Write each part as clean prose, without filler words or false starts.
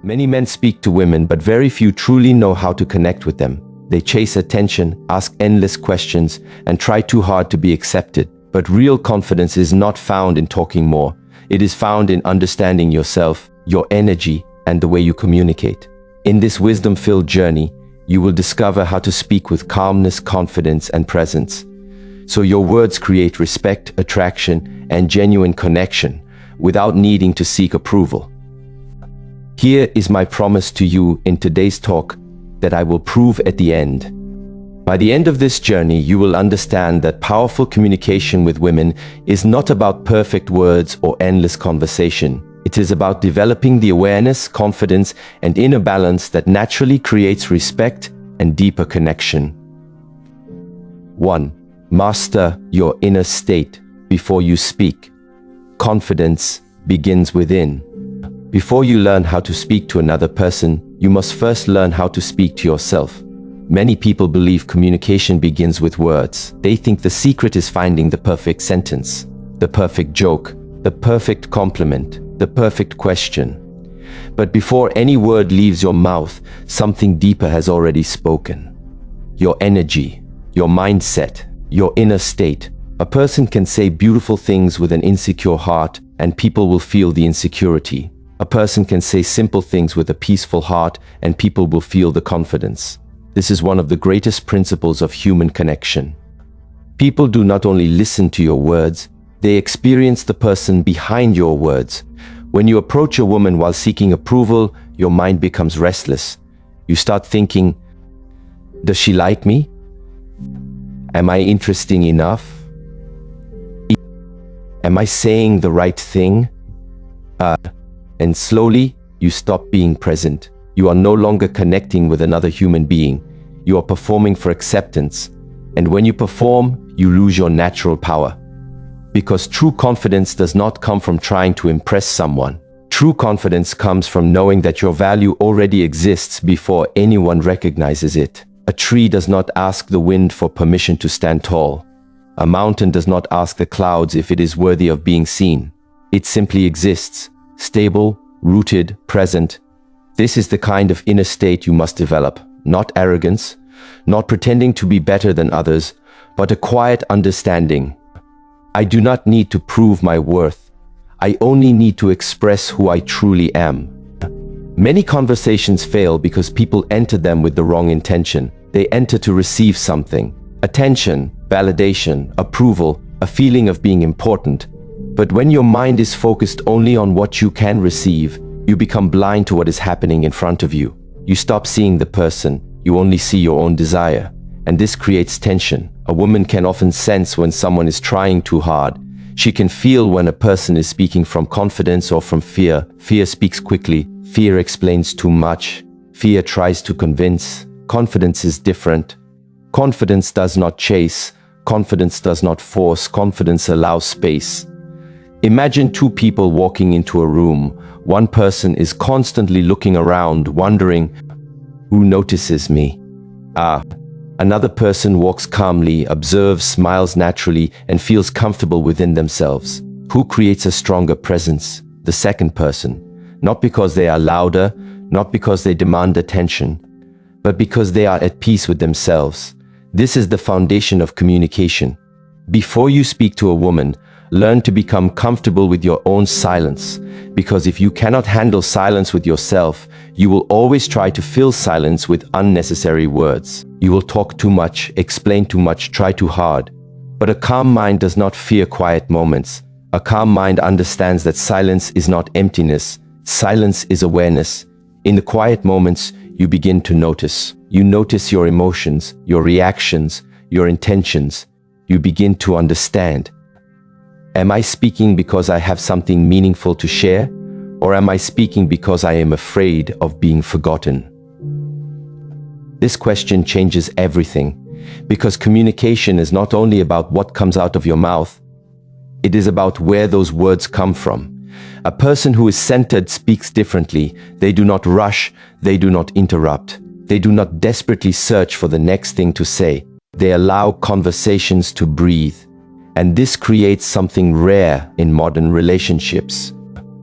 Many men speak to women, but very few truly know how to connect with them. They chase attention, ask endless questions, and try too hard to be accepted. But real confidence is not found in talking more. It is found in understanding yourself, your energy, and the way you communicate. In this wisdom-filled journey, you will discover how to speak with calmness, confidence, and presence. So your words create respect, attraction, and genuine connection without needing to seek approval. Here is my promise to you in today's talk that I will prove at the end. By the end of this journey, you will understand that powerful communication with women is not about perfect words or endless conversation. It is about developing the awareness, confidence, and inner balance that naturally creates respect and deeper connection. 1. Master your inner state before you speak. Confidence begins within. Before you learn how to speak to another person, you must first learn how to speak to yourself. Many people believe communication begins with words. They think the secret is finding the perfect sentence, the perfect joke, the perfect compliment, the perfect question. But before any word leaves your mouth, something deeper has already spoken. Your energy, your mindset, your inner state. A person can say beautiful things with an insecure heart, and people will feel the insecurity. A person can say simple things with a peaceful heart, and people will feel the confidence. This is one of the greatest principles of human connection. People do not only listen to your words, they experience the person behind your words. When you approach a woman while seeking approval, your mind becomes restless. You start thinking, does she like me? Am I interesting enough? Am I saying the right thing? And slowly, you stop being present. You are no longer connecting with another human being. You are performing for acceptance. And when you perform, you lose your natural power. Because true confidence does not come from trying to impress someone. True confidence comes from knowing that your value already exists before anyone recognizes it. A tree does not ask the wind for permission to stand tall. A mountain does not ask the clouds if it is worthy of being seen. It simply exists, stable, rooted, present. This is the kind of inner state you must develop, not arrogance, not pretending to be better than others, but a quiet understanding. I do not need to prove my worth. I only need to express who I truly am. Many conversations fail because people enter them with the wrong intention. They enter to receive something: attention, validation, approval, a feeling of being important. But when your mind is focused only on what you can receive, you become blind to what is happening in front of you. You stop seeing the person, you only see your own desire. And this creates tension. A woman can often sense when someone is trying too hard. She can feel when a person is speaking from confidence or from fear. Fear speaks quickly. Fear explains too much. Fear tries to convince. Confidence is different. Confidence does not chase. Confidence does not force. Confidence allows space. Imagine two people walking into a room. One person is constantly looking around, wondering, who notices me? Another person walks calmly, observes, smiles naturally, and feels comfortable within themselves. Who creates a stronger presence? The second person. Not because they are louder, not because they demand attention, but because they are at peace with themselves. This is the foundation of communication. Before you speak to a woman, learn to become comfortable with your own silence, because if you cannot handle silence with yourself, you will always try to fill silence with unnecessary words. You will talk too much, explain too much, try too hard. But a calm mind does not fear quiet moments. A calm mind understands that silence is not emptiness. Silence is awareness. In the quiet moments, you begin to notice. You notice your emotions, your reactions, your intentions. You begin to understand. Am I speaking because I have something meaningful to share? Or am I speaking because I am afraid of being forgotten? This question changes everything, because communication is not only about what comes out of your mouth, it is about where those words come from. A person who is centered speaks differently. They do not rush, they do not interrupt. They do not desperately search for the next thing to say. They allow conversations to breathe. And this creates something rare in modern relationships,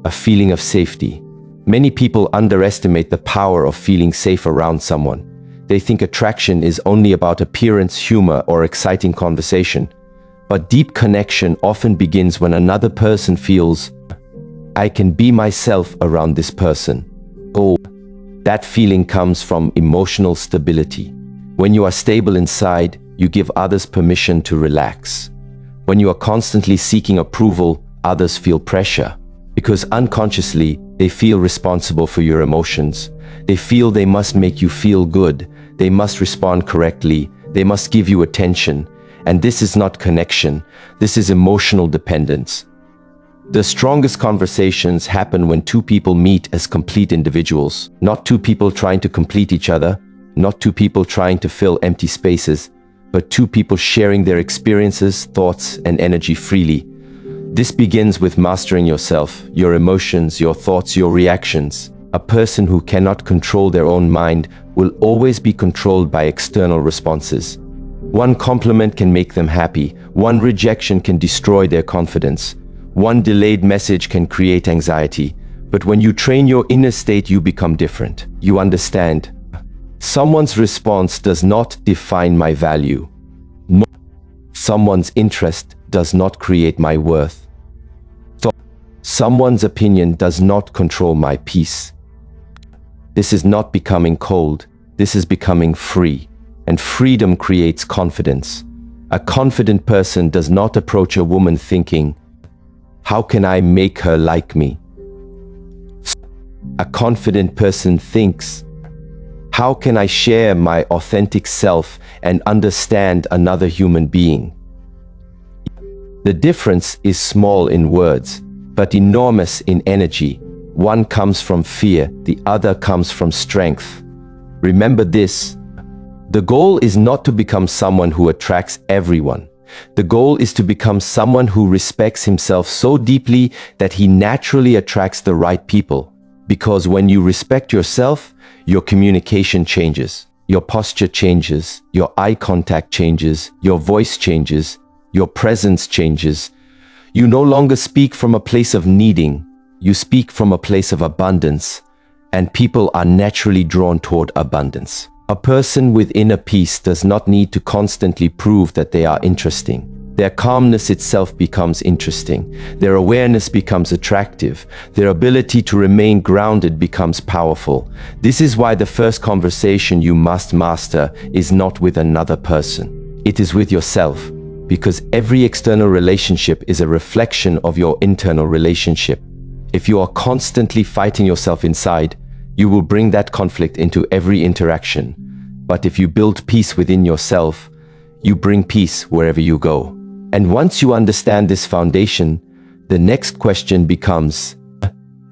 a feeling of safety. Many people underestimate the power of feeling safe around someone. They think attraction is only about appearance, humor, or exciting conversation. But deep connection often begins when another person feels, I can be myself around this person. Oh, that feeling comes from emotional stability. When you are stable inside, you give others permission to relax. When you are constantly seeking approval, others feel pressure. Because unconsciously, they feel responsible for your emotions. They feel they must make you feel good. They must respond correctly. They must give you attention. And this is not connection. This is emotional dependence. The strongest conversations happen when two people meet as complete individuals, not two people trying to complete each other, not two people trying to fill empty spaces, but two people sharing their experiences, thoughts, and energy freely. This begins with mastering yourself, your emotions, your thoughts, your reactions. A person who cannot control their own mind will always be controlled by external responses. One compliment can make them happy. One rejection can destroy their confidence. One delayed message can create anxiety. But when you train your inner state, you become different. You understand. Someone's response does not define my value. Someone's interest does not create my worth. Someone's opinion does not control my peace. This is not becoming cold. This is becoming free. And freedom creates confidence. A confident person does not approach a woman thinking, how can I make her like me? A confident person thinks, how can I share my authentic self and understand another human being? The difference is small in words, but enormous in energy. One comes from fear, the other comes from strength. Remember this. The goal is not to become someone who attracts everyone. The goal is to become someone who respects himself so deeply that he naturally attracts the right people. Because when you respect yourself, your communication changes, your posture changes, your eye contact changes, your voice changes, your presence changes. You no longer speak from a place of needing, you speak from a place of abundance, and people are naturally drawn toward abundance. A person with inner peace does not need to constantly prove that they are interesting. Their calmness itself becomes interesting. Their awareness becomes attractive. Their ability to remain grounded becomes powerful. This is why the first conversation you must master is not with another person. It is with yourself, because every external relationship is a reflection of your internal relationship. If you are constantly fighting yourself inside, you will bring that conflict into every interaction. But if you build peace within yourself, you bring peace wherever you go. And once you understand this foundation, the next question becomes,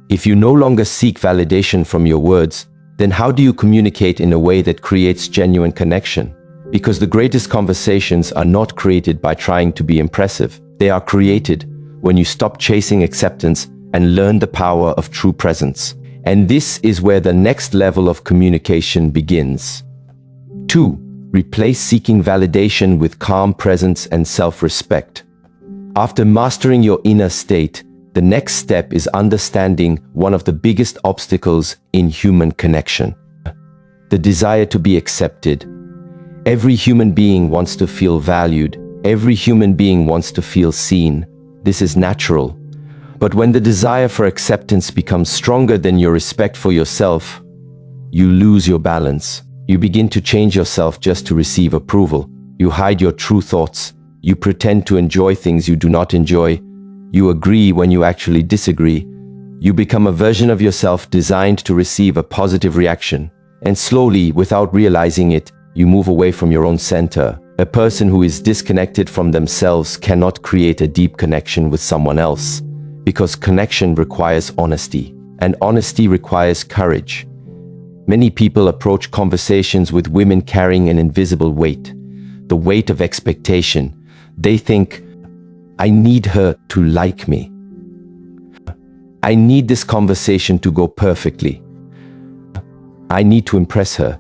if you no longer seek validation from your words, then how do you communicate in a way that creates genuine connection? Because the greatest conversations are not created by trying to be impressive. They are created when you stop chasing acceptance and learn the power of true presence. And this is where the next level of communication begins. 2. Replace seeking validation with calm presence and self-respect. After mastering your inner state, the next step is understanding one of the biggest obstacles in human connection: the desire to be accepted. Every human being wants to feel valued. Every human being wants to feel seen. This is natural. But when the desire for acceptance becomes stronger than your respect for yourself, you lose your balance. You begin to change yourself just to receive approval. You hide your true thoughts. You pretend to enjoy things you do not enjoy. You agree when you actually disagree. You become a version of yourself designed to receive a positive reaction. And slowly, without realizing it, you move away from your own center. A person who is disconnected from themselves cannot create a deep connection with someone else, because connection requires honesty, and honesty requires courage. Many people approach conversations with women carrying an invisible weight, the weight of expectation. They think, I need her to like me. I need this conversation to go perfectly. I need to impress her.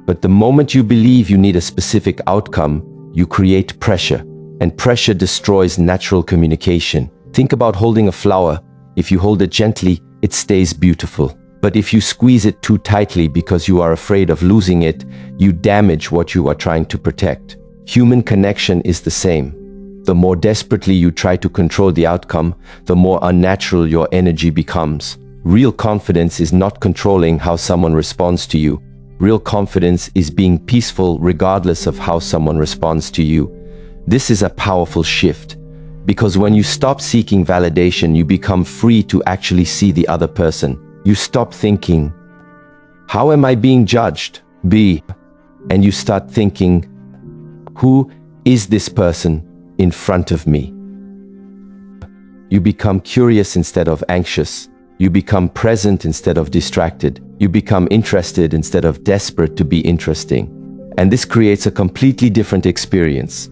But the moment you believe you need a specific outcome, you create pressure. And pressure destroys natural communication. Think about holding a flower. If you hold it gently, it stays beautiful. But if you squeeze it too tightly because you are afraid of losing it, you damage what you are trying to protect. Human connection is the same. The more desperately you try to control the outcome, the more unnatural your energy becomes. Real confidence is not controlling how someone responds to you. Real confidence is being peaceful regardless of how someone responds to you. This is a powerful shift, because when you stop seeking validation, you become free to actually see the other person. You stop thinking, how am I being judged? And you start thinking, who is this person in front of me? You become curious instead of anxious. You become present instead of distracted. You become interested instead of desperate to be interesting. And this creates a completely different experience.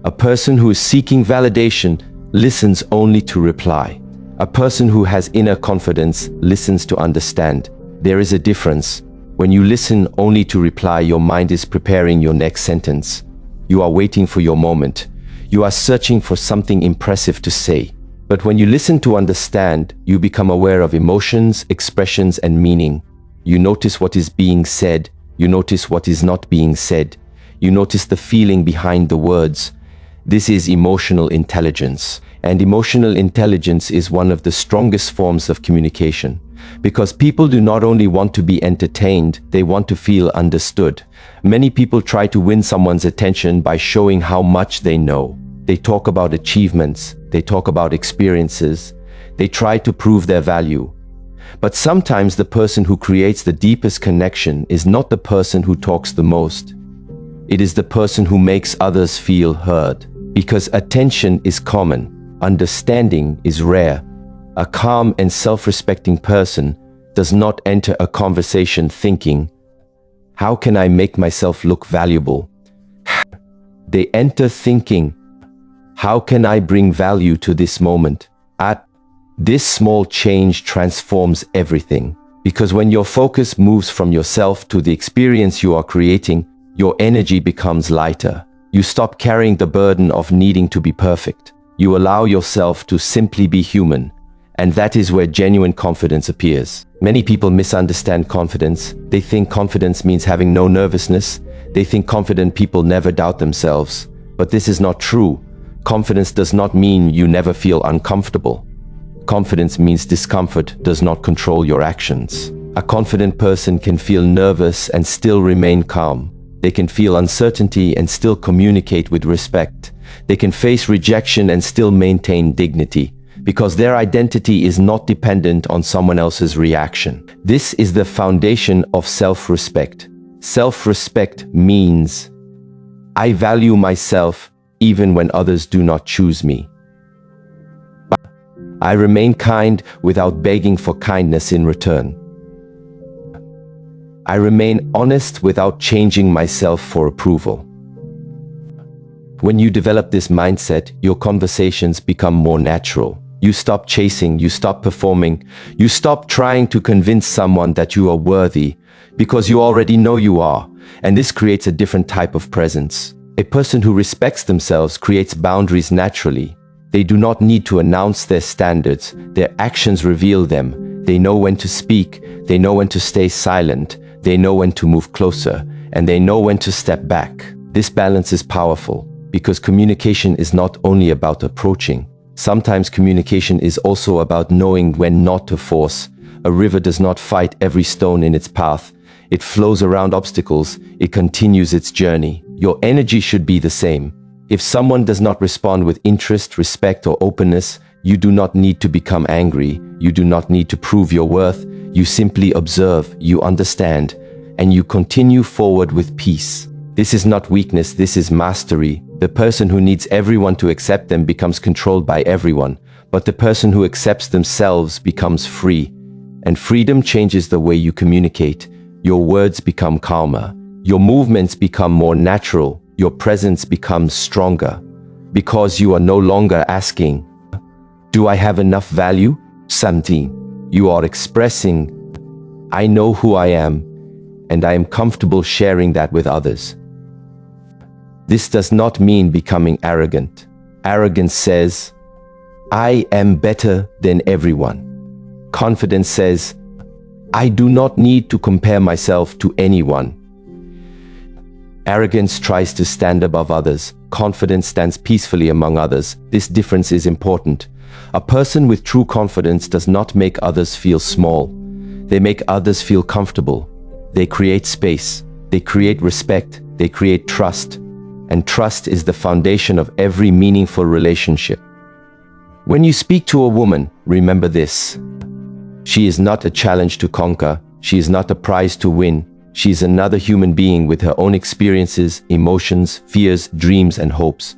A person who is seeking validation listens only to reply. A person who has inner confidence listens to understand. There is a difference. When you listen only to reply, your mind is preparing your next sentence. You are waiting for your moment. You are searching for something impressive to say. But when you listen to understand, you become aware of emotions, expressions, and meaning. You notice what is being said. You notice what is not being said. You notice the feeling behind the words. This is emotional intelligence. And emotional intelligence is one of the strongest forms of communication. Because people do not only want to be entertained, they want to feel understood. Many people try to win someone's attention by showing how much they know. They talk about achievements. They talk about experiences. They try to prove their value. But sometimes the person who creates the deepest connection is not the person who talks the most. It is the person who makes others feel heard. Because attention is common, understanding is rare. A calm and self-respecting person does not enter a conversation thinking, how can I make myself look valuable? They enter thinking, how can I bring value to this moment? This small change transforms everything. Because when your focus moves from yourself to the experience you are creating, your energy becomes lighter. You stop carrying the burden of needing to be perfect. You allow yourself to simply be human. And that is where genuine confidence appears. Many people misunderstand confidence. They think confidence means having no nervousness. They think confident people never doubt themselves. But this is not true. Confidence does not mean you never feel uncomfortable. Confidence means discomfort does not control your actions. A confident person can feel nervous and still remain calm. They can feel uncertainty and still communicate with respect. They can face rejection and still maintain dignity, because their identity is not dependent on someone else's reaction. This is the foundation of self-respect. Self-respect means I value myself even when others do not choose me. I remain kind without begging for kindness in return. I remain honest without changing myself for approval. When you develop this mindset, your conversations become more natural. You stop chasing, you stop performing, you stop trying to convince someone that you are worthy, because you already know you are, and this creates a different type of presence. A person who respects themselves creates boundaries naturally. They do not need to announce their standards. Their actions reveal them. They know when to speak. They know when to stay silent. They know when to move closer. And they know when to step back. This balance is powerful because communication is not only about approaching. Sometimes communication is also about knowing when not to force. A river does not fight every stone in its path. It flows around obstacles. It continues its journey. Your energy should be the same. If someone does not respond with interest, respect, or openness, you do not need to become angry. You do not need to prove your worth. You simply observe, you understand, and you continue forward with peace. This is not weakness, this is mastery. The person who needs everyone to accept them becomes controlled by everyone, but the person who accepts themselves becomes free. And freedom changes the way you communicate. Your words become calmer. Your movements become more natural. Your presence becomes stronger because you are no longer asking, do I have enough value? Something. You are expressing, I know who I am and I am comfortable sharing that with others. This does not mean becoming arrogant. Arrogance says, I am better than everyone. Confidence says, I do not need to compare myself to anyone. Arrogance tries to stand above others. Confidence stands peacefully among others. This difference is important. A person with true confidence does not make others feel small. They make others feel comfortable. They create space. They create respect. They create trust. And trust is the foundation of every meaningful relationship. When you speak to a woman, remember this. She is not a challenge to conquer. She is not a prize to win. She is another human being with her own experiences, emotions, fears, dreams, and hopes.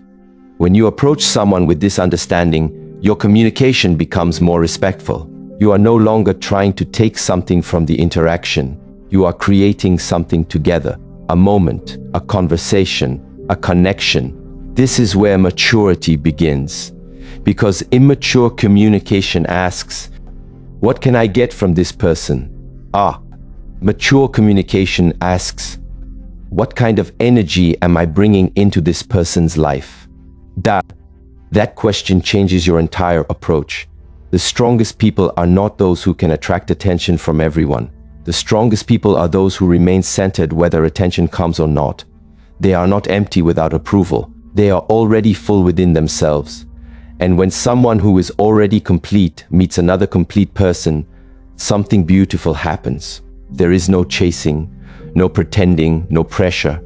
When you approach someone with this understanding, your communication becomes more respectful. You are no longer trying to take something from the interaction. You are creating something together. A moment, a conversation, a connection. This is where maturity begins. Because immature communication asks, what can I get from this person? Mature communication asks, what kind of energy am I bringing into this person's life? That question changes your entire approach. The strongest people are not those who can attract attention from everyone. The strongest people are those who remain centered whether attention comes or not. They are not empty without approval. They are already full within themselves. And when someone who is already complete meets another complete person, something beautiful happens. There is no chasing, no pretending, no pressure,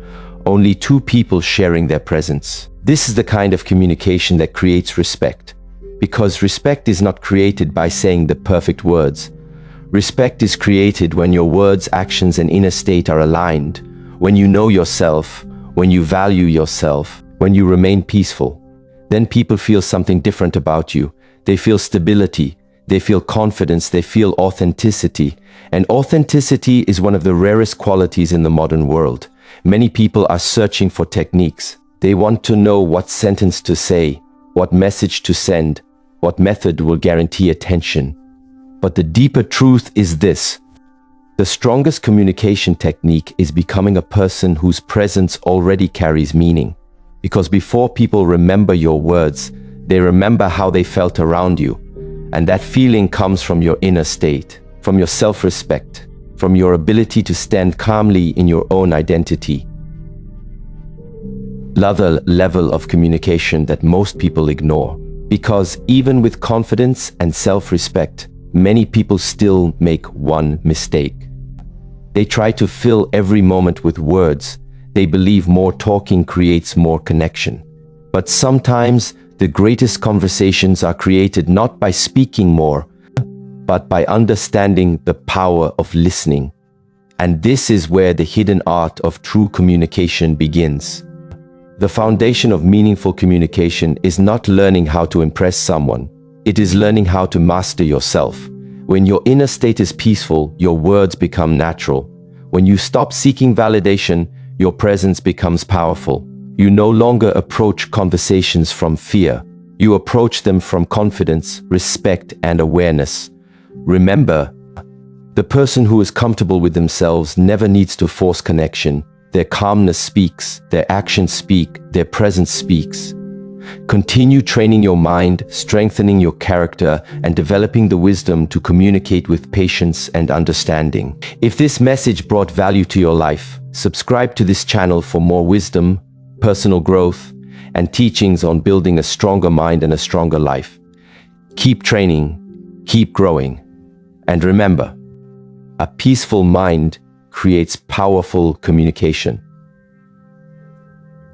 only two people sharing their presence. This is the kind of communication that creates respect. Because respect is not created by saying the perfect words. Respect is created when your words, actions, and inner state are aligned, when you know yourself, when you value yourself, when you remain peaceful. Then people feel something different about you. They feel stability. They feel confidence. They feel authenticity. And authenticity is one of the rarest qualities in the modern world. Many people are searching for techniques. They want to know what sentence to say, what message to send, what method will guarantee attention. But the deeper truth is this. The strongest communication technique is becoming a person whose presence already carries meaning. Because before people remember your words, they remember how they felt around you. And that feeling comes from your inner state, from your self-respect, from your ability to stand calmly in your own identity. Another level of communication that most people ignore. Because even with confidence and self-respect, many people still make one mistake. They try to fill every moment with words. They believe more talking creates more connection. But sometimes the greatest conversations are created not by speaking more, but by understanding the power of listening. And this is where the hidden art of true communication begins. The foundation of meaningful communication is not learning how to impress someone. It is learning how to master yourself. When your inner state is peaceful, your words become natural. When you stop seeking validation, your presence becomes powerful. You no longer approach conversations from fear. You approach them from confidence, respect, and awareness. Remember, the person who is comfortable with themselves never needs to force connection. Their calmness speaks, their actions speak, their presence speaks. Continue training your mind, strengthening your character, and developing the wisdom to communicate with patience and understanding. If this message brought value to your life, subscribe to this channel for more wisdom, personal growth, and teachings on building a stronger mind and a stronger life. Keep training, keep growing, and remember, a peaceful mind creates powerful communication.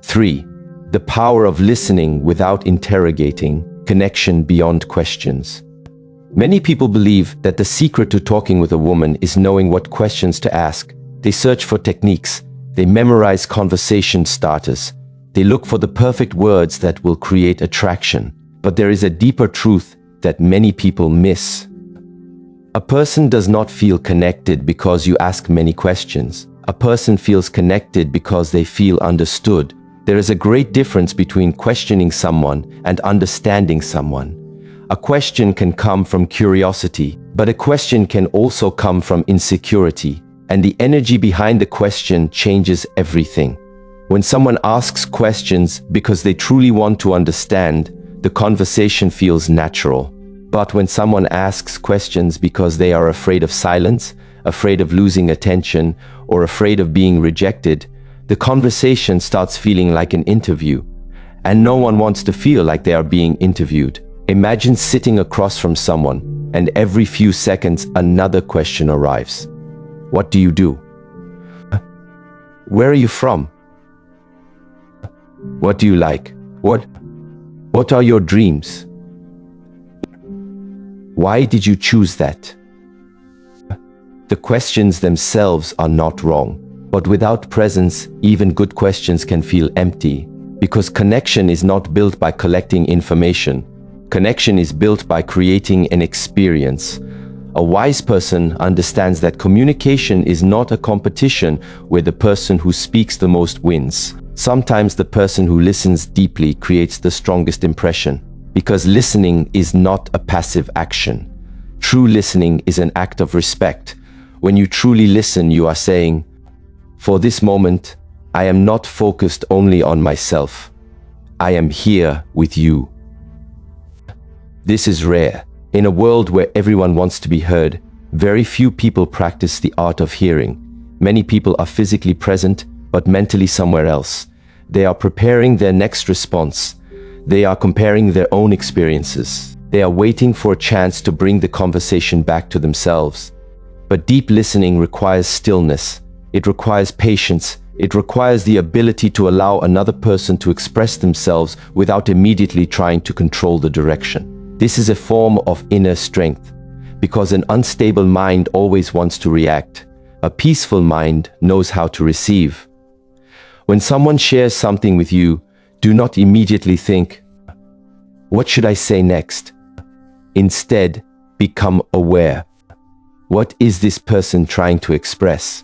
3. The power of listening without interrogating, connection beyond questions. Many people believe that the secret to talking with a woman is knowing what questions to ask. They search for techniques. They memorize conversation starters. They look for the perfect words that will create attraction. But there is a deeper truth that many people miss. A person does not feel connected because you ask many questions. A person feels connected because they feel understood. There is a great difference between questioning someone and understanding someone. A question can come from curiosity, but a question can also come from insecurity. And the energy behind the question changes everything. When someone asks questions because they truly want to understand, the conversation feels natural. But when someone asks questions because they are afraid of silence, afraid of losing attention, or afraid of being rejected, the conversation starts feeling like an interview. And no one wants to feel like they are being interviewed. Imagine sitting across from someone, and every few seconds another question arrives. What do you do? Where are you from? What do you like? What are your dreams? Why did you choose that? The questions themselves are not wrong, but without presence, even good questions can feel empty, because connection is not built by collecting information. Connection is built by creating an experience. A wise person understands that communication is not a competition where the person who speaks the most wins. Sometimes the person who listens deeply creates the strongest impression, because listening is not a passive action. True listening is an act of respect. When you truly listen, you are saying, "For this moment, I am not focused only on myself. I am here with you." This is rare. In a world where everyone wants to be heard, very few people practice the art of hearing. Many people are physically present, but mentally somewhere else. They are preparing their next response. They are comparing their own experiences. They are waiting for a chance to bring the conversation back to themselves. But deep listening requires stillness. It requires patience. It requires the ability to allow another person to express themselves without immediately trying to control the direction. This is a form of inner strength, because an unstable mind always wants to react. A peaceful mind knows how to receive. When someone shares something with you, do not immediately think, "What should I say next?" Instead, become aware. What is this person trying to express?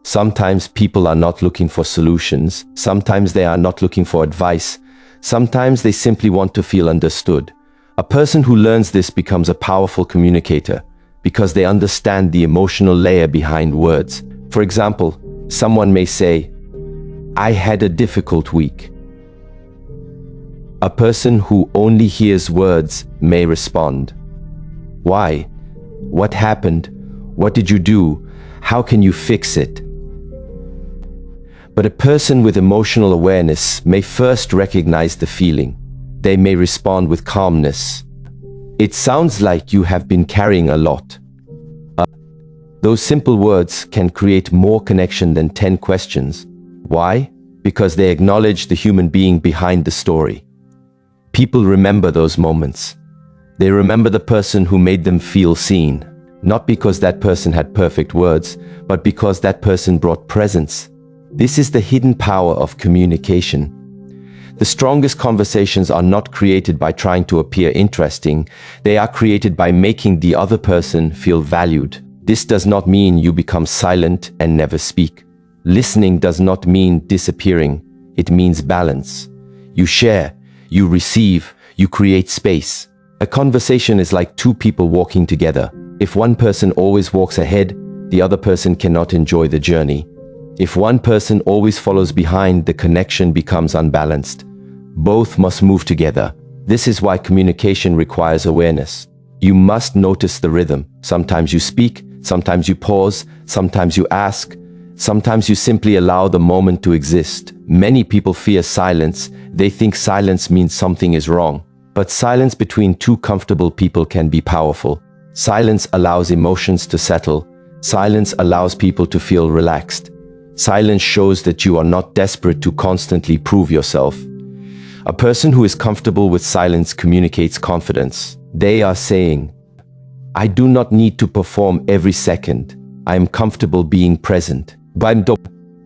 Sometimes people are not looking for solutions. Sometimes they are not looking for advice. Sometimes they simply want to feel understood. A person who learns this becomes a powerful communicator because they understand the emotional layer behind words. For example, someone may say, "I had a difficult week." A person who only hears words may respond, "Why? What happened? What did you do? How can you fix it?" But a person with emotional awareness may first recognize the feeling. They may respond with calmness. "It sounds like you have been carrying a lot." Those simple words can create more connection than 10 questions. Why? Because they acknowledge the human being behind the story. People remember those moments. They remember the person who made them feel seen, not because that person had perfect words, but because that person brought presence. This is the hidden power of communication. The strongest conversations are not created by trying to appear interesting. They are created by making the other person feel valued. This does not mean you become silent and never speak. Listening does not mean disappearing. It means balance. You share, you receive, you create space. A conversation is like two people walking together. If one person always walks ahead, the other person cannot enjoy the journey. If one person always follows behind, the connection becomes unbalanced. Both must move together. This is why communication requires awareness. You must notice the rhythm. Sometimes you speak, sometimes you pause, sometimes you ask, sometimes you simply allow the moment to exist. Many people fear silence. They think silence means something is wrong. But silence between two comfortable people can be powerful. Silence allows emotions to settle. Silence allows people to feel relaxed. Silence shows that you are not desperate to constantly prove yourself. A person who is comfortable with silence communicates confidence. They are saying, "I do not need to perform every second. I am comfortable being present."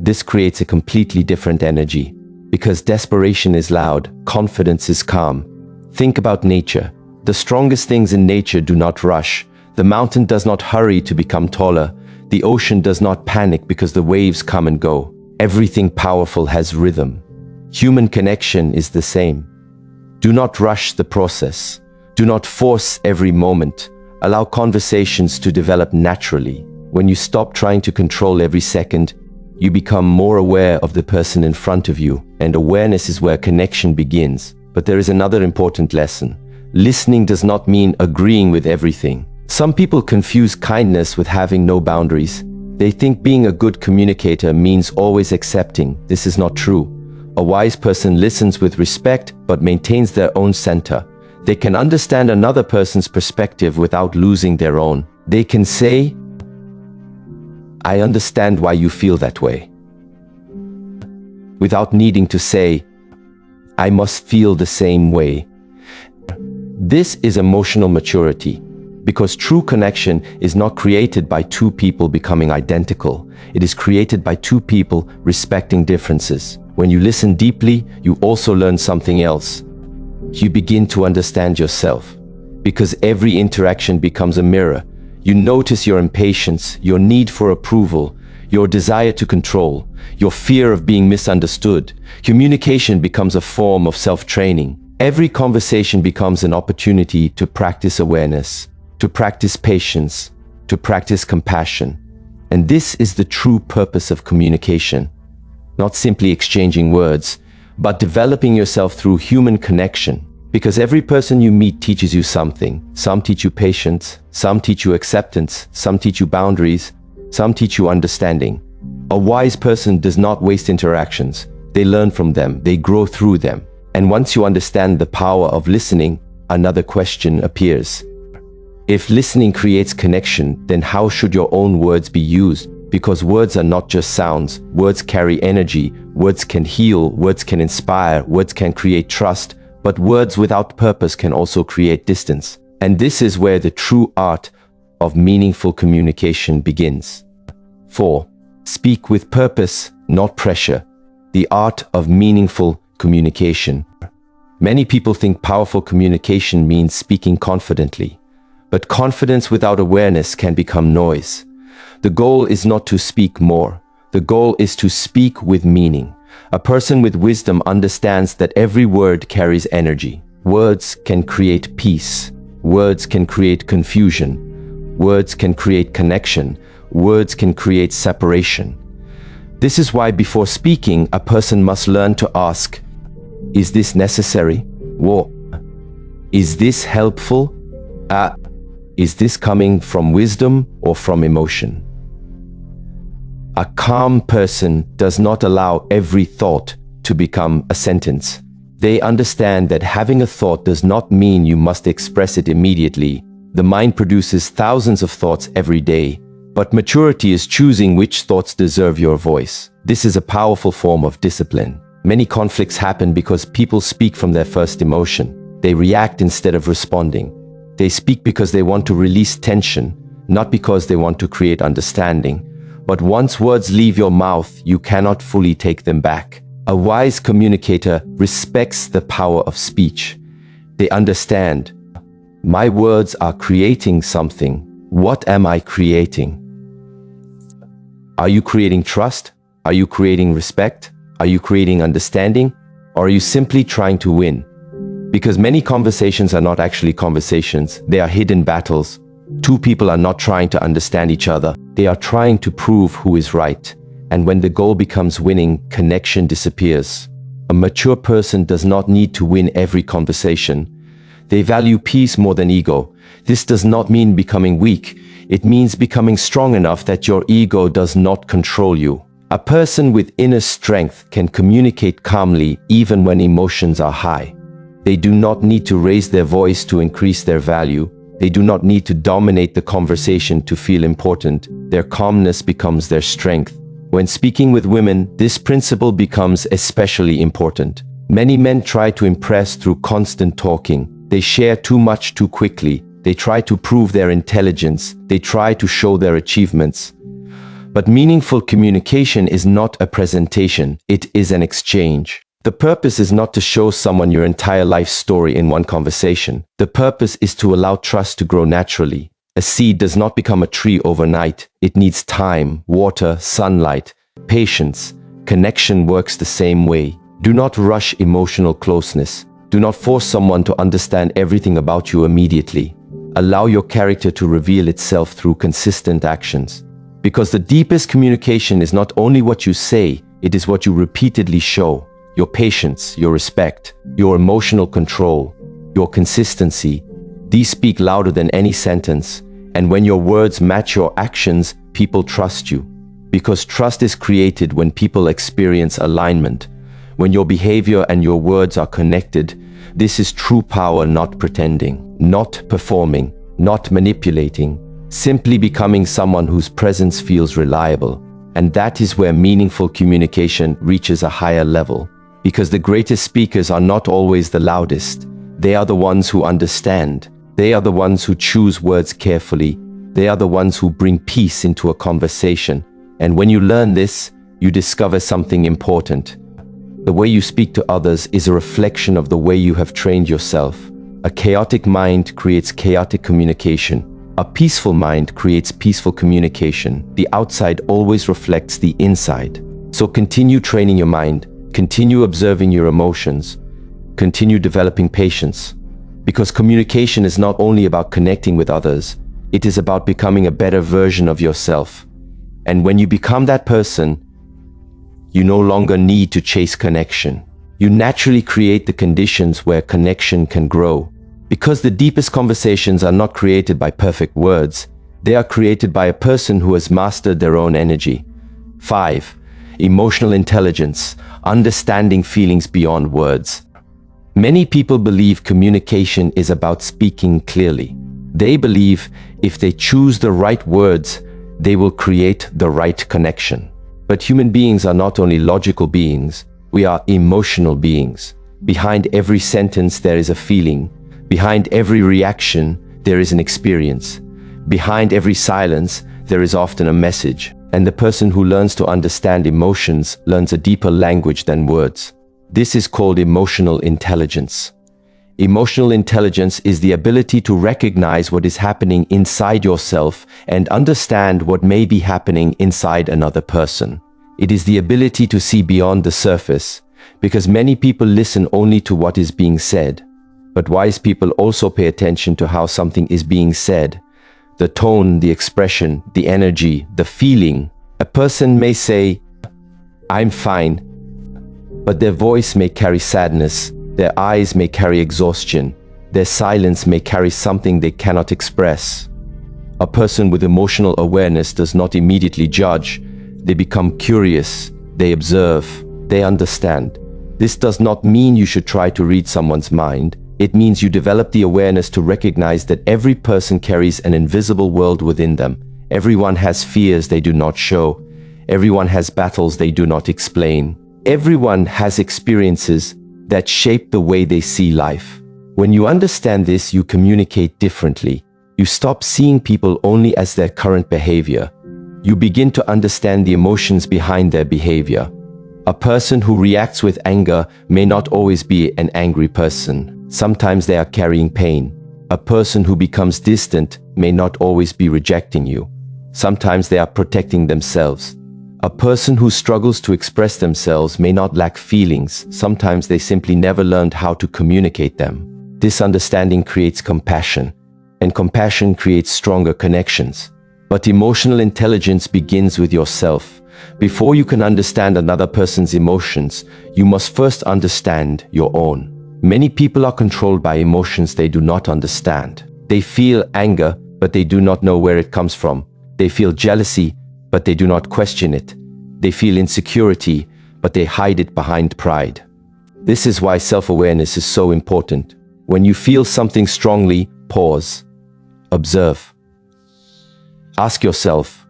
This creates a completely different energy. Because desperation is loud, confidence is calm. Think about nature. The strongest things in nature do not rush. The mountain does not hurry to become taller. The ocean does not panic because the waves come and go. Everything powerful has rhythm. Human connection is the same. Do not rush the process. Do not force every moment. Allow conversations to develop naturally. When you stop trying to control every second, you become more aware of the person in front of you, and awareness is where connection begins. But there is another important lesson. Listening does not mean agreeing with everything. Some people confuse kindness with having no boundaries. They think being a good communicator means always accepting. This is not true. A wise person listens with respect but maintains their own center. They can understand another person's perspective without losing their own. They can say, "I understand why you feel that way," without needing to say, "I must feel the same way." This is emotional maturity, because true connection is not created by two people becoming identical. It is created by two people respecting differences. When you listen deeply, you also learn something else. You begin to understand yourself, because every interaction becomes a mirror. You notice your impatience, your need for approval, your desire to control, your fear of being misunderstood. Communication becomes a form of self-training. Every conversation becomes an opportunity to practice awareness, to practice patience, to practice compassion. And this is the true purpose of communication. Not simply exchanging words, but developing yourself through human connection. Because every person you meet teaches you something. Some teach you patience, some teach you acceptance, some teach you boundaries, some teach you understanding. A wise person does not waste interactions. They learn from them, they grow through them. And once you understand the power of listening, another question appears. If listening creates connection, then how should your own words be used? Because words are not just sounds. Words carry energy. Words can heal. Words can inspire. Words can create trust. But words without purpose can also create distance. And this is where the true art of meaningful communication begins. 4. Speak with purpose, not pressure. The art of meaningful communication. Many people think powerful communication means speaking confidently. But confidence without awareness can become noise. The goal is not to speak more. The goal is to speak with meaning. A person with wisdom understands that every word carries energy. Words can create peace. Words can create confusion. Words can create connection. Words can create separation. This is why before speaking, a person must learn to ask, is this necessary? Or is this helpful? Is this coming from wisdom or from emotion? A calm person does not allow every thought to become a sentence. They understand that having a thought does not mean you must express it immediately. The mind produces thousands of thoughts every day, but maturity is choosing which thoughts deserve your voice. This is a powerful form of discipline. Many conflicts happen because people speak from their first emotion. They react instead of responding. They speak because they want to release tension, not because they want to create understanding. But once words leave your mouth, you cannot fully take them back. A wise communicator respects the power of speech. They understand, my words are creating something. What am I creating? Are you creating trust? Are you creating respect? Are you creating understanding? Or are you simply trying to win? Because many conversations are not actually conversations. They are hidden battles. Two people are not trying to understand each other. They are trying to prove who is right. And when the goal becomes winning, connection disappears. A mature person does not need to win every conversation. They value peace more than ego. This does not mean becoming weak. It means becoming strong enough that your ego does not control you. A person with inner strength can communicate calmly even when emotions are high. They do not need to raise their voice to increase their value. They do not need to dominate the conversation to feel important. Their calmness becomes their strength. When speaking with women, this principle becomes especially important. Many men try to impress through constant talking. They share too much too quickly. They try to prove their intelligence. They try to show their achievements. But meaningful communication is not a presentation. It is an exchange. The purpose is not to show someone your entire life story in one conversation. The purpose is to allow trust to grow naturally. A seed does not become a tree overnight. It needs time, water, sunlight, patience. Connection works the same way. Do not rush emotional closeness. Do not force someone to understand everything about you immediately. Allow your character to reveal itself through consistent actions. Because the deepest communication is not only what you say, it is what you repeatedly show. your patience, your respect, your emotional control, your consistency. These speak louder than any sentence. And when your words match your actions, people trust you. Because trust is created when people experience alignment. When your behavior and your words are connected, this is true power, not pretending, not performing, not manipulating, simply becoming someone whose presence feels reliable. And that is where meaningful communication reaches a higher level. Because the greatest speakers are not always the loudest. They are the ones who understand. They are the ones who choose words carefully. They are the ones who bring peace into a conversation. And when you learn this, you discover something important. The way you speak to others is a reflection of the way you have trained yourself. A chaotic mind creates chaotic communication. A peaceful mind creates peaceful communication. The outside always reflects the inside. So continue training your mind. Continue observing your emotions. Continue developing patience. Because communication is not only about connecting with others, it is about becoming a better version of yourself. And when you become that person, you no longer need to chase connection. You naturally create the conditions where connection can grow. Because the deepest conversations are not created by perfect words, they are created by a person who has mastered their own energy. 5. Emotional intelligence, understanding feelings beyond words. Many people believe communication is about speaking clearly. They believe if they choose the right words, they will create the right connection. But human beings are not only logical beings, we are emotional beings. Behind every sentence there is a feeling. Behind every reaction there is an experience. Behind every silence there is often a message. And the person who learns to understand emotions learns a deeper language than words. This is called emotional intelligence. Emotional intelligence is the ability to recognize what is happening inside yourself and understand what may be happening inside another person. It is the ability to see beyond the surface, because many people listen only to what is being said. But wise people also pay attention to how something is being said. The tone, the expression, the energy, the feeling. A person may say, "I'm fine," but their voice may carry sadness. Their eyes may carry exhaustion. Their silence may carry something they cannot express. A person with emotional awareness does not immediately judge. They become curious. They observe. They understand. This does not mean you should try to read someone's mind. It means you develop the awareness to recognize that every person carries an invisible world within them. Everyone has fears they do not show. Everyone has battles they do not explain. Everyone has experiences that shape the way they see life. When you understand this, you communicate differently. You stop seeing people only as their current behavior. You begin to understand the emotions behind their behavior. A person who reacts with anger may not always be an angry person. Sometimes they are carrying pain. A person who becomes distant may not always be rejecting you. Sometimes they are protecting themselves. A person who struggles to express themselves may not lack feelings. Sometimes they simply never learned how to communicate them. This understanding creates compassion, and compassion creates stronger connections. But emotional intelligence begins with yourself. Before you can understand another person's emotions, you must first understand your own. Many people are controlled by emotions they do not understand. They feel anger, but they do not know where it comes from. They feel jealousy, but they do not question it. They feel insecurity, but they hide it behind pride. This is why self-awareness is so important. When you feel something strongly, pause. Observe. Ask yourself,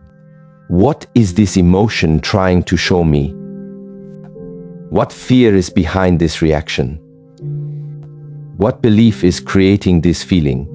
what is this emotion trying to show me? What fear is behind this reaction? What belief is creating this feeling?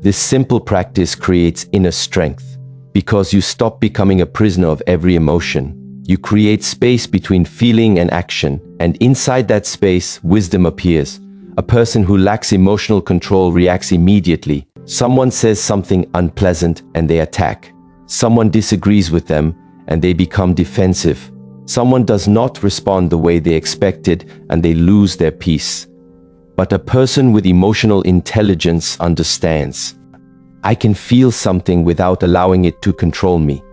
This simple practice creates inner strength. Because you stop becoming a prisoner of every emotion. You create space between feeling and action, and inside that space, wisdom appears. A person who lacks emotional control reacts immediately. Someone says something unpleasant and they attack. Someone disagrees with them and they become defensive. Someone does not respond the way they expected and they lose their peace. But a person with emotional intelligence understands. I can feel something without allowing it to control me.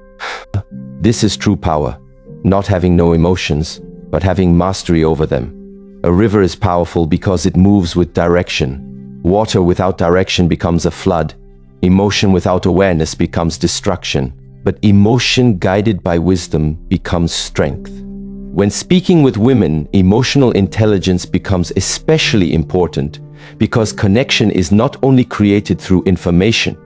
This is true power, not having no emotions, but having mastery over them. A river is powerful because it moves with direction. Water without direction becomes a flood. Emotion without awareness becomes destruction. But emotion guided by wisdom becomes strength. When speaking with women, emotional intelligence becomes especially important because connection is not only created through information,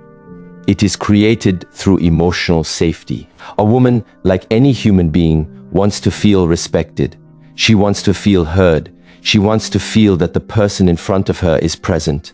it is created through emotional safety. A woman, like any human being, wants to feel respected. She wants to feel heard. She wants to feel that the person in front of her is present,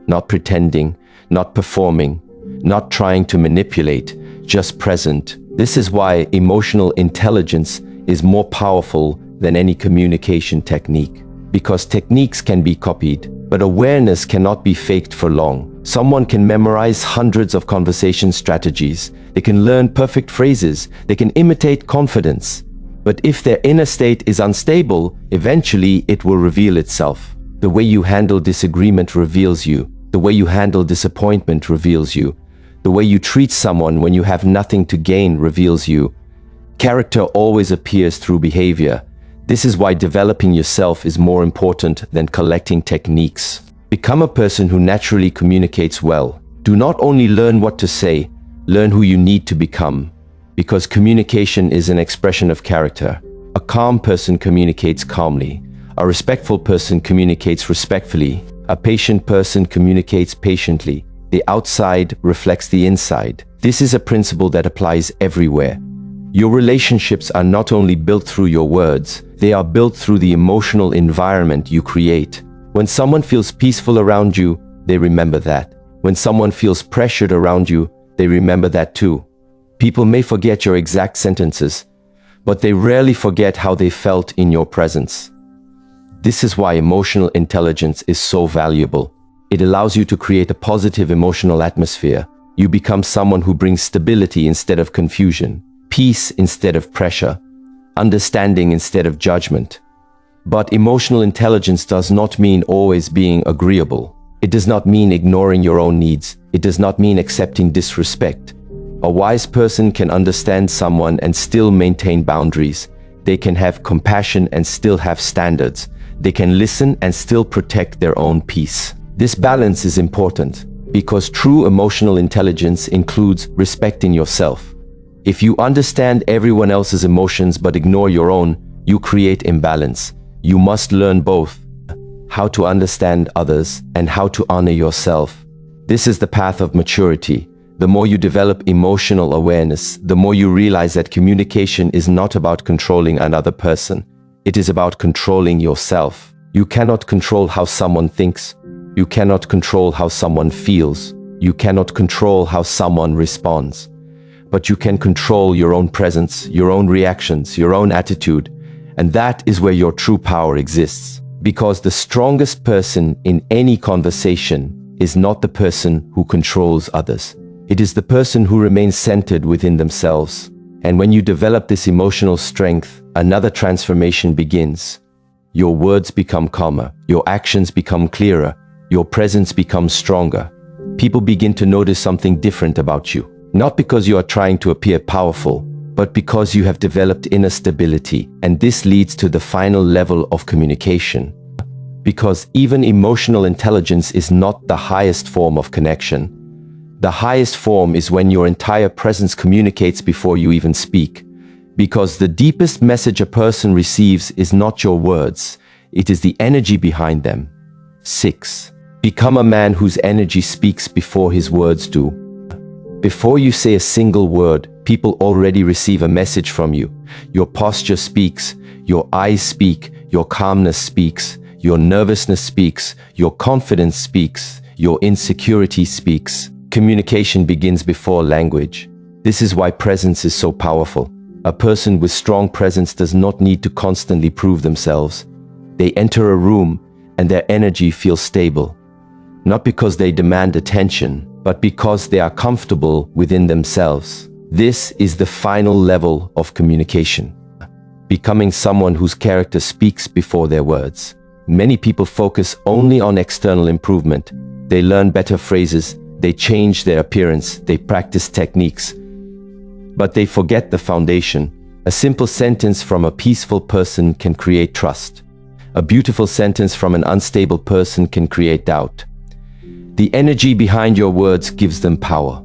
not pretending, not performing, not trying to manipulate, just present. This is why emotional intelligence is more powerful than any communication technique. Because techniques can be copied, but awareness cannot be faked for long. Someone can memorize hundreds of conversation strategies. They can learn perfect phrases. They can imitate confidence. But if their inner state is unstable, eventually it will reveal itself. The way you handle disagreement reveals you. The way you handle disappointment reveals you. The way you treat someone when you have nothing to gain reveals you. Character always appears through behavior. This is why developing yourself is more important than collecting techniques. Become a person who naturally communicates well. Do not only learn what to say, learn who you need to become. Because communication is an expression of character. A calm person communicates calmly. A respectful person communicates respectfully. A patient person communicates patiently. The outside reflects the inside. This is a principle that applies everywhere. Your relationships are not only built through your words, they are built through the emotional environment you create. When someone feels peaceful around you, they remember that. When someone feels pressured around you, they remember that too. People may forget your exact sentences, but they rarely forget how they felt in your presence. This is why emotional intelligence is so valuable. It allows you to create a positive emotional atmosphere. You become someone who brings stability instead of confusion, peace instead of pressure, understanding instead of judgment. But emotional intelligence does not mean always being agreeable. It does not mean ignoring your own needs. It does not mean accepting disrespect. A wise person can understand someone and still maintain boundaries. They can have compassion and still have standards. They can listen and still protect their own peace. This balance is important because true emotional intelligence includes respecting yourself. If you understand everyone else's emotions but ignore your own, you create imbalance. You must learn both, how to understand others and how to honor yourself. This is the path of maturity. The more you develop emotional awareness, the more you realize that communication is not about controlling another person. It is about controlling yourself. You cannot control how someone thinks. You cannot control how someone feels. You cannot control how someone responds. But you can control your own presence, your own reactions, your own attitude. And that is where your true power exists. Because the strongest person in any conversation is not the person who controls others. It is the person who remains centered within themselves. And when you develop this emotional strength, another transformation begins. Your words become calmer, your actions become clearer, your presence becomes stronger. People begin to notice something different about you. Not because you are trying to appear powerful, but because you have developed inner stability, and this leads to the final level of communication. Because even emotional intelligence is not the highest form of connection. The highest form is when your entire presence communicates before you even speak. Because the deepest message a person receives is not your words, it is the energy behind them. 6. Become a man whose energy speaks before his words do. Before you say a single word, people already receive a message from you. Your posture speaks, your eyes speak, your calmness speaks, your nervousness speaks, your confidence speaks, your insecurity speaks. Communication begins before language. This is why presence is so powerful. A person with strong presence does not need to constantly prove themselves. They enter a room and their energy feels stable. Not because they demand attention, but because they are comfortable within themselves. This is the final level of communication. Becoming someone whose character speaks before their words. Many people focus only on external improvement. They learn better phrases, they change their appearance, they practice techniques. But they forget the foundation. A simple sentence from a peaceful person can create trust. A beautiful sentence from an unstable person can create doubt. The energy behind your words gives them power.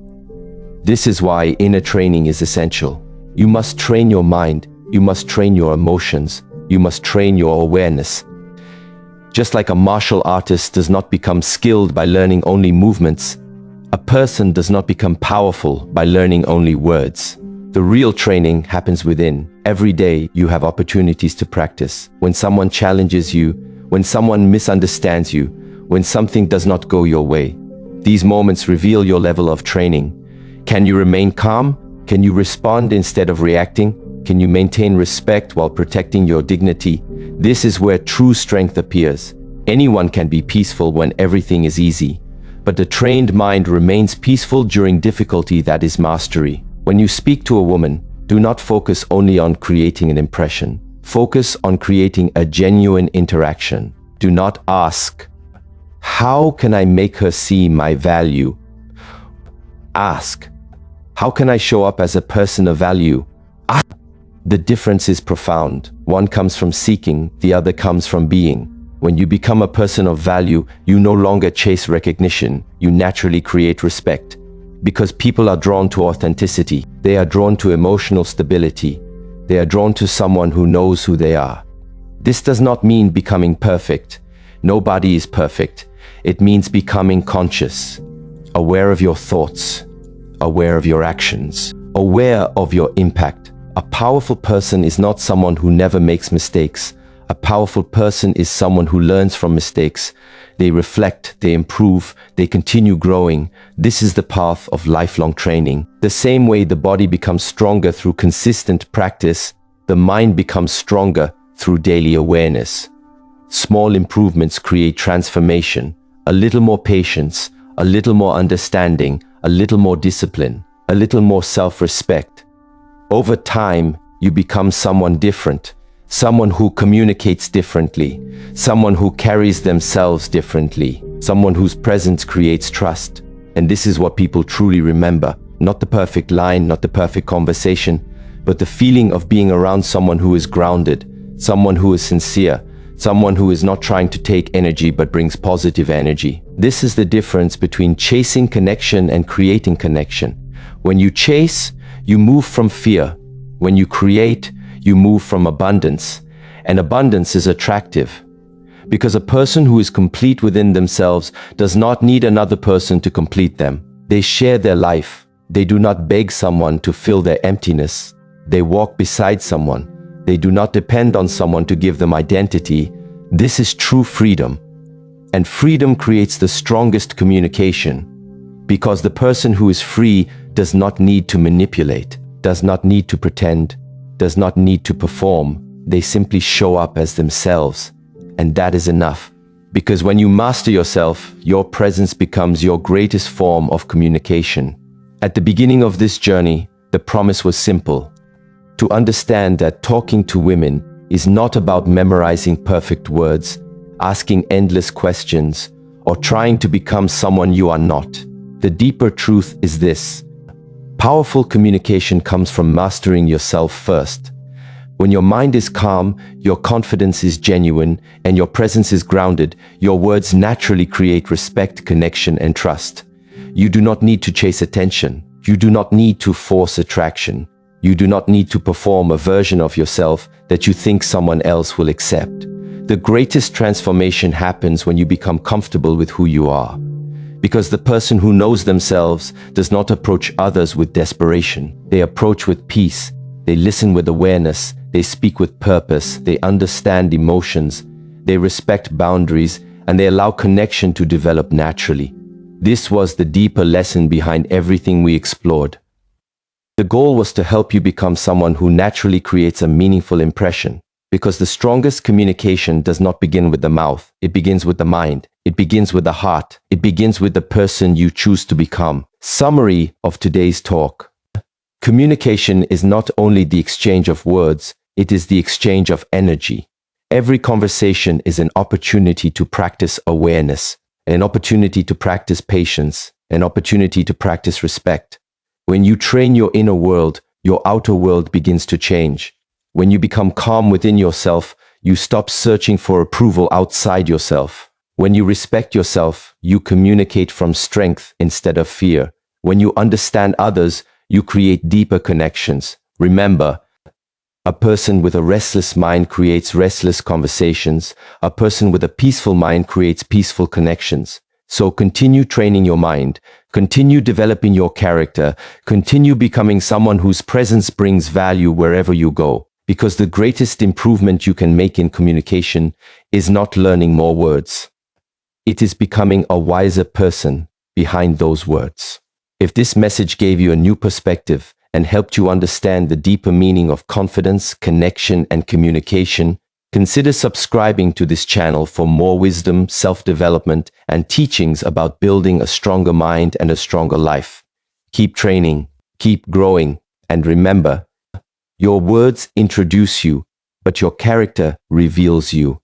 This is why inner training is essential. You must train your mind, you must train your emotions, you must train your awareness. Just like a martial artist does not become skilled by learning only movements, a person does not become powerful by learning only words. The real training happens within. Every day you have opportunities to practice. When someone challenges you, when someone misunderstands you, when something does not go your way, these moments reveal your level of training. Can you remain calm? Can you respond instead of reacting? Can you maintain respect while protecting your dignity? This is where true strength appears. Anyone can be peaceful when everything is easy, but the trained mind remains peaceful during difficulty. That is mastery. When you speak to a woman, do not focus only on creating an impression. Focus on creating a genuine interaction. Do not ask, how can I make her see my value? Ask, how can I show up as a person of value? The difference is profound. One comes from seeking, the other comes from being. When you become a person of value, you no longer chase recognition, you naturally create respect. Because people are drawn to authenticity, they are drawn to emotional stability, they are drawn to someone who knows who they are. This does not mean becoming perfect. Nobody is perfect. It means becoming conscious, aware of your thoughts, aware of your actions, aware of your impact. A powerful person is not someone who never makes mistakes. A powerful person is someone who learns from mistakes. They reflect, they improve, they continue growing. This is the path of lifelong training. The same way the body becomes stronger through consistent practice, the mind becomes stronger through daily awareness. Small improvements create transformation. A little more patience, a little more understanding, a little more discipline, a little more self-respect. Over time, you become someone different. Someone who communicates differently, someone who carries themselves differently, someone whose presence creates trust. And this is what people truly remember. Not the perfect line, not the perfect conversation, but the feeling of being around someone who is grounded, someone who is sincere, someone who is not trying to take energy but brings positive energy. This is the difference between chasing connection and creating connection. When you chase, you move from fear. When you create, you move from abundance, and abundance is attractive. Because a person who is complete within themselves does not need another person to complete them. They share their life. They do not beg someone to fill their emptiness. They walk beside someone. They do not depend on someone to give them identity. This is true freedom. And freedom creates the strongest communication. Because the person who is free does not need to manipulate, does not need to pretend, does not need to perform. They simply show up as themselves. And that is enough. Because when you master yourself, your presence becomes your greatest form of communication. At the beginning of this journey, the promise was simple. To understand that talking to women is not about memorizing perfect words, asking endless questions, or trying to become someone you are not. The deeper truth is this. Powerful communication comes from mastering yourself first. When your mind is calm, your confidence is genuine, and your presence is grounded, your words naturally create respect, connection, and trust. You do not need to chase attention. You do not need to force attraction. You do not need to perform a version of yourself that you think someone else will accept. The greatest transformation happens when you become comfortable with who you are. Because the person who knows themselves does not approach others with desperation. They approach with peace. They listen with awareness. They speak with purpose. They understand emotions. They respect boundaries, and they allow connection to develop naturally. This was the deeper lesson behind everything we explored. The goal was to help you become someone who naturally creates a meaningful impression. Because the strongest communication does not begin with the mouth. It begins with the mind. It begins with the heart. It begins with the person you choose to become. Summary of today's talk. Communication is not only the exchange of words, it is the exchange of energy. Every conversation is an opportunity to practice awareness, an opportunity to practice patience, an opportunity to practice respect. When you train your inner world, your outer world begins to change. When you become calm within yourself, you stop searching for approval outside yourself. When you respect yourself, you communicate from strength instead of fear. When you understand others, you create deeper connections. Remember, a person with a restless mind creates restless conversations. A person with a peaceful mind creates peaceful connections. So continue training your mind, continue developing your character, continue becoming someone whose presence brings value wherever you go. Because the greatest improvement you can make in communication is not learning more words. It is becoming a wiser person behind those words. If this message gave you a new perspective and helped you understand the deeper meaning of confidence, connection, and communication, consider subscribing to this channel for more wisdom, self-development, and teachings about building a stronger mind and a stronger life. Keep training, keep growing, and remember, your words introduce you, but your character reveals you.